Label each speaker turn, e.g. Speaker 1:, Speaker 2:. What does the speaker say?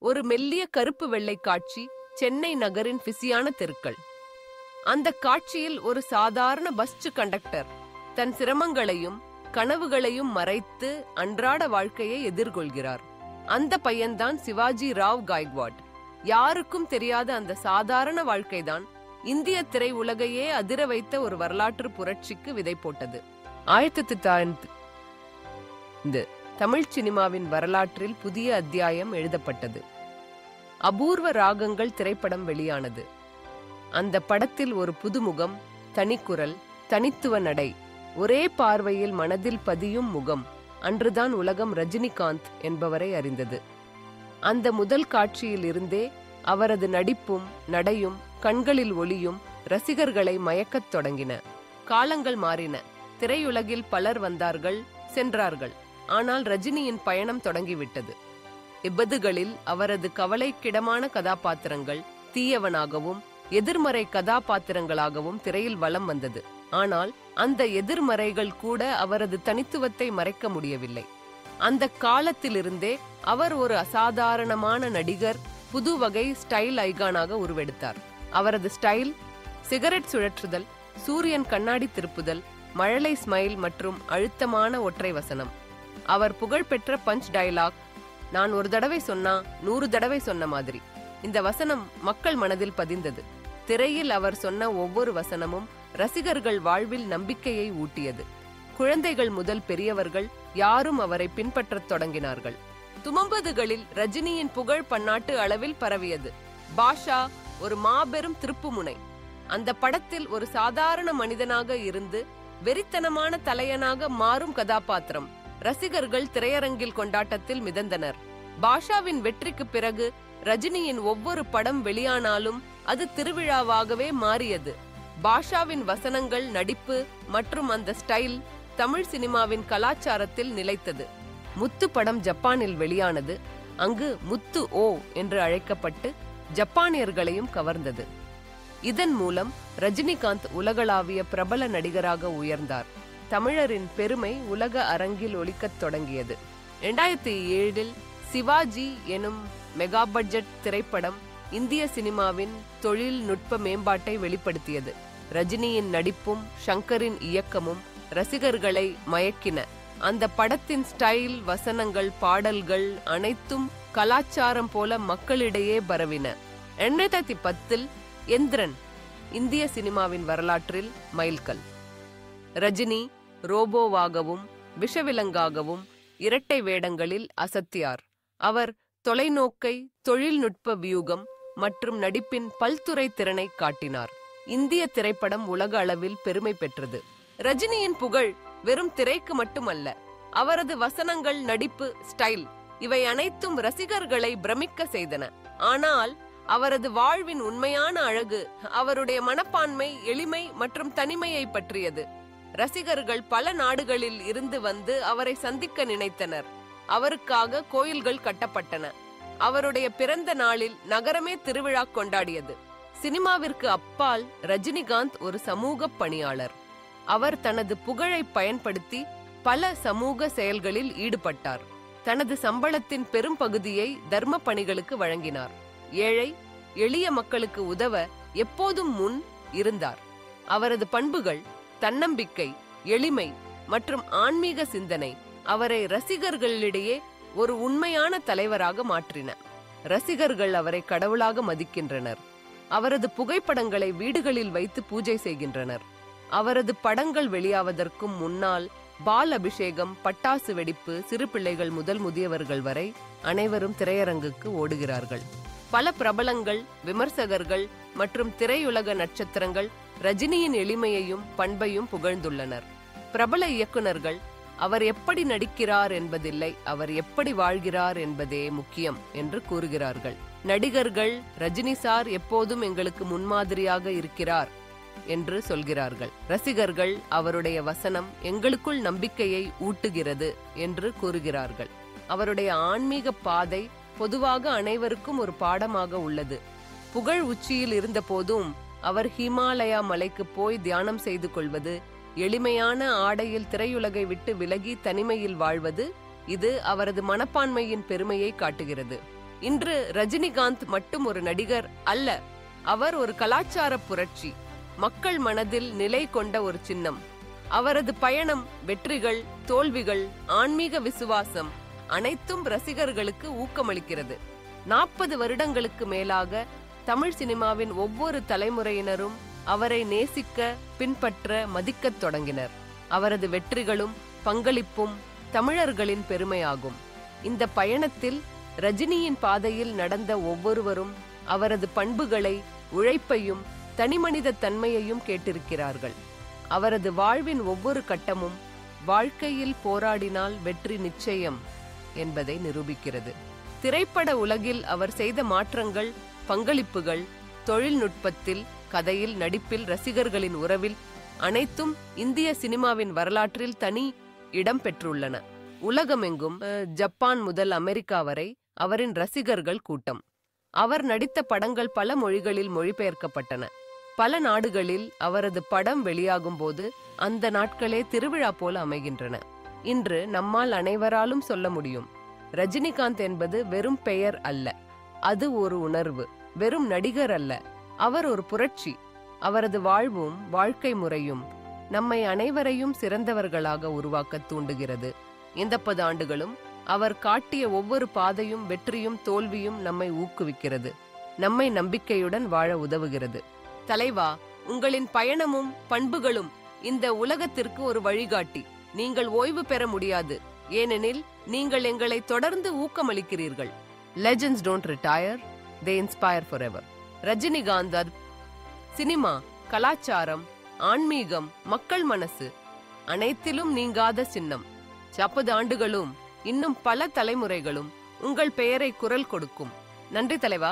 Speaker 1: ஒரு மெல்லிய கருப்பு வெள்ளை காட்சி சென்னை நகரின் பிஸியான தெருக்கள். அந்த காட்சியில் ஒரு சாதாரண பஸ் கண்டக்டர் தன் சிரமங்களையும் கனவுகளையும் மறைத்து அன்றாட வாழ்க்கையை எதிர்கொள்கிறார். அந்த பையன்தான் சிவாஜி ராவ் காய்க்வாட். யாருக்கும் தெரியாத அந்த சாதாரண வாழ்க்கைதான் இந்திய திரை உலகையே அதிர வைத்த ஒரு வரலாற்று புரட்சிக்கு விதை போட்டது. 1905 தமிழ் சினிமாவின் வரலாற்றில் புதிய அத்தியாயம் எழுதப்பட்டது. அபூர்வ ராகங்கள் திரைப்படம் வெளியானது. அந்த படத்தில் ஒரு புதுமுகம், தனிக்குரல், தனித்துவ நடை, ஒரே பார்வையில் மனதில் பதியும் முகம். அன்றுதான் உலகம் ரஜினிகாந்த் என்பவரை அறிந்தது. அந்த முதல் காட்சியில் இருந்தே அவரது நடிப்பும் நடையும் கண்களில் ஒளியும் ரசிகர்களை மயக்கத் தொடங்கின. காலங்கள் மாறின. திரையுலகில் பலர் வந்தார்கள், சென்றார்கள். ஆனால் ரஜினியின் பயணம் தொடங்கிவிட்டது. 70களில் அவரது கவலைக்கிடமான கதாபாத்திரங்கள் தீயவனாகவும் எதிர்மறை கதாபாத்திரங்களாகவும் திரையில் வலம் வந்தது. ஆனால் அந்த எதிர்மறைகள் கூட அவரது தனித்துவத்தை மறைக்க முடியவில்லை. அந்த காலத்திலிருந்தே அவர் ஒரு அசாதாரணமான நடிகர், புது வகை ஸ்டைல் ஐகானாக உருவெடுத்தார். அவரது ஸ்டைல் சிகரெட் சுழற்றுதல், சூரியன் கண்ணாடி திருப்புதல், மழலை ஸ்மைல் மற்றும் அழுத்தமான ஒற்றை வசனம். அவர் புகழ்பெற்ற பஞ்ச் டயலாக், நான் ஒரு தடவை சொன்னா 100 தடவை சொன்ன மாதிரி. இந்த வசனம் மக்கள் மனதில் பதிந்தது. திரையில் அவர் சொன்ன ஒவ்வொரு வசனமும் ரசிகர்கள் வாழ்வில் நம்பிக்கையை ஊட்டியது. குழந்தைகள் முதல் பெரியவர்கள் யாரும் அவரை பின்பற்றத் தொடங்கினார்கள். 90களில் ரஜினியின் புகழ் பன்னாட்டு அளவில் பரவியது. பாஷா ஒரு மாபெரும் திருப்புமுனை. அந்த படத்தில் ஒரு சாதாரண மனிதனாக இருந்து வெறித்தனமான தலையனாக மாறும் கதாபாத்திரம். ரசிகர்கள் திரையரங்கில் கொண்டாட்டத்தில் மிதந்தனர். பாஷாவின் வெற்றிக்கு பிறகு ரஜினியின் ஒவ்வொரு படம் வெளியானாலும் அது திருவிழாவாகவே மாறியது. பாஷாவின் வசனங்கள், நடிப்பு மற்றும் அந்த ஸ்டைல் தமிழ் சினிமாவின் கலாச்சாரத்தில் நிலைத்தது. முத்து படம் ஜப்பானில் வெளியானது. அங்கு முத்து ஓ என்று அழைக்கப்பட்டு ஜப்பானியர்களையும் கவர்ந்தது. இதன் மூலம் ரஜினிகாந்த் உலகளாவிய பிரபல நடிகராக உயர்ந்தார். தமிழரின் பெருமை உலக அரங்கில் ஒலிக்கத் தொடங்கியது. 2007இல் சிவாஜி எனும் மெகா பட்ஜெட் திரைப்படம் இந்திய சினிமாவின் தொழில்நுட்ப மேம்பாட்டை வெளிப்படுத்தியது. ரஜினியின் நடிப்பும் ஷங்கரின் இயக்கமும் ரசிகர்களை மயக்கின. அந்த படத்தின் ஸ்டைல், வசனங்கள், பாடல்கள் அனைத்தும் கலாச்சாரம் போல மக்களிடையே பரவின. 2010இல் எந்திரன் இந்திய சினிமாவின் வரலாற்றில் மைல்கல். ரஜினி ரோபோவாகவும் விஷவிலங்காகவும் இரட்டை வேடங்களில் அசத்தியார். அவர் தொலைநோக்கை, தொழில்நுட்ப வியூகம் மற்றும் நடிப்பின் பல்துறை திறனை காட்டினார். இந்திய திரைப்படம் உலக அளவில் பெருமை பெற்றது. ரஜினியின் புகழ் வெறும் திரைக்கு மட்டுமல்ல, அவரது வசனங்கள், நடிப்பு, ஸ்டைல் இவை அனைத்தும் ரசிகர்களை பிரமிக்க செய்தன. ஆனால் அவரது வாழ்வின் உண்மையான அழகு அவருடைய மனப்பான்மை, எளிமை மற்றும் தனிமையை பற்றியது. ரசிகர்கள் பல நாடுகளில் இருந்து வந்து அவரை சந்திக்க நினைத்தனர். அவருக்காக கோயில்கள் கட்டப்பட்டன. அவருடைய பிறந்த நாளில் நகரமே திருவிழா கொண்டாடியது. சினிமாவிற்கு அப்பால் ரஜினிகாந்த் ஒரு சமூக பணியாளர். அவர் தனது புகழை பயன்படுத்தி பல சமூக செயல்களில் ஈடுபட்டார். தனது சம்பளத்தின் பெரும் பகுதியை தர்ம பணிகளுக்கு வழங்கினார். ஏழை எளிய மக்களுக்கு உதவ எப்போதும் முன் இருந்தார். அவரது பண்புகள், தன்னம்பிக்கை, எளிமை மற்றும் ஆன்மீக சிந்தனை அவரை ரசிகர்களிடையே ஒரு உண்மையான தலைவராக மாற்றின. ரசிகர்கள் அவரை கடவுளாக மதிக்கின்றனர். அவரது புகைப்படங்களை வீடுகளில் வைத்து பூஜை செய்கின்றனர். அவரது படங்கள் வெளியாவதற்கும் முன்னால் பால் அபிஷேகம், பட்டாசு வெடிப்பு, சிறு பிள்ளைகள் முதல் முதியவர்கள் வரை அனைவரும் திரையரங்குக்கு ஓடுகிறார்கள். பல பிரபலங்கள், விமர்சகர்கள் மற்றும் திரையுலக நட்சத்திரங்கள் ரஜினியின் எளிமையையும் பண்பையும் புகழ்ந்துள்ளனர். பிரபல இயக்குனர்கள் அவர் எப்படி நடிக்கிறார் என்பதில்லை, அவர் எப்படி வாழ்கிறார் என்பதே முக்கியம் என்று கூறுகிறார்கள். நடிகர்கள் ரஜினி சார் எப்போதும் எங்களுக்கு முன்மாதிரியாக இருக்கிறார் என்று சொல்கிறார்கள். ரசிகர்கள் அவருடைய வசனம் எங்களுக்குள் நம்பிக்கையை ஊட்டுகிறது என்று கூறுகிறார்கள். அவருடைய ஆன்மீக பாதை பொதுவாக அனைவருக்கும் ஒரு பாடமாக உள்ளது. புகழ் உச்சியில் இருந்த போதும் அவர் ஹிமாலயா மலைக்கு போய் தியானம் செய்து கொள்வது, எளிமையான ஆடையில் திரையுலகை விட்டு விலகி தனிமையில் வாழ்வது, இது அவரது மனப்பான்மையின் பெருமையை காட்டுகிறது. இன்று ரஜினிகாந்த் மட்டும் ஒரு நடிகர் அல்ல, அவர் ஒரு கலாச்சார புரட்சி, மக்கள் மனதில் நிலை கொண்ட ஒரு சின்னம். அவரது பயணம், வெற்றிகள், தோல்விகள், ஆன்மீக விசுவாசம் அனைத்தும் ரசிகர்களுக்கு ஊக்கமளிக்கிறது. 40 வருடங்களுக்கு மேலாக தமிழ் சினிமாவின் ஒவ்வொரு தலைமுறையினரும் அவரை நேசிக்க, பின்பற்ற, மதிக்கத் தொடங்கினர். அவரது வெற்றிகளும் பங்களிப்பும் தமிழர்களின் பெருமையாகும். இந்த பயணத்தில் ரஜினியின் பாதையில் நடந்த ஒவ்வொருவரும் அவரது பண்புகளை, உழைப்பையும், தனிமனித தன்மையையும் கேட்டிருக்கிறார்கள். அவரது வாழ்வின் ஒவ்வொரு கட்டமும் வாழ்க்கையில் போராடினால் வெற்றி நிச்சயம் என்பதை நிரூபிக்கிறது. திரைப்பட உலகில் அவர் செய்த மாற்றங்கள், பங்களிப்புகள், தொழில்நுட்பத்தில், கதையில், நடிப்பில், ரசிகர்களின் உறவில் அனைத்தும் இந்திய சினிமாவின் வரலாற்றில் தனி இடம் பெற்றுள்ளன. உலகமெங்கும், ஜப்பான் முதல் அமெரிக்கா வரை அவரின் ரசிகர்கள் கூட்டம். அவர் நடித்த படங்கள் பல மொழிகளில் மொழிபெயர்க்கப்பட்டன. பல நாடுகளில் அவரது படம் வெளியாகும் போது அந்த நாட்களே திருவிழா போல அமைகின்றன. இன்று நம்மால் அனைவராலும் சொல்ல முடியும், ரஜினிகாந்த் என்பது வெறும் பெயர் அல்ல, அது ஒரு உணர்வு. வெறும் நடிகர் அல்ல, அவர் ஒரு புரட்சி. அவரது வாழ்வும் வாழ்க்கை முறையும் நம்மை அனைவரையும் சிறந்தவர்களாக உருவாக்க தூண்டுகிறது. இந்த 10 ஆண்டுகளும் அவர் காட்டிய ஒவ்வொரு பாதையும், வெற்றியும், தோல்வியும் நம்மை ஊக்குவிக்கிறது, நம்மை நம்பிக்கையுடன் வாழ உதவுகிறது. தலைவா, உங்களின் பயணமும் பண்புகளும் இந்த உலகத்திற்கு ஒரு வழிகாட்டி. நீங்கள் ஓய்வு பெற முடியாது, ஏனெனில் நீங்கள் எங்களை தொடர்ந்து ஊக்கமளிக்கிறீர்கள். Legends don't retire, they inspire forever. Rajinikanth cinema, கலாச்சாரம், ஆன்மீகம், மக்கள் மனசு அனைத்திலும் நீங்காத சின்னம். 40 ஆண்டுகளும் இன்னும் பல தலைமுறைகளும் உங்கள் பெயரை குரல் கொடுக்கும். நன்றி தலைவா.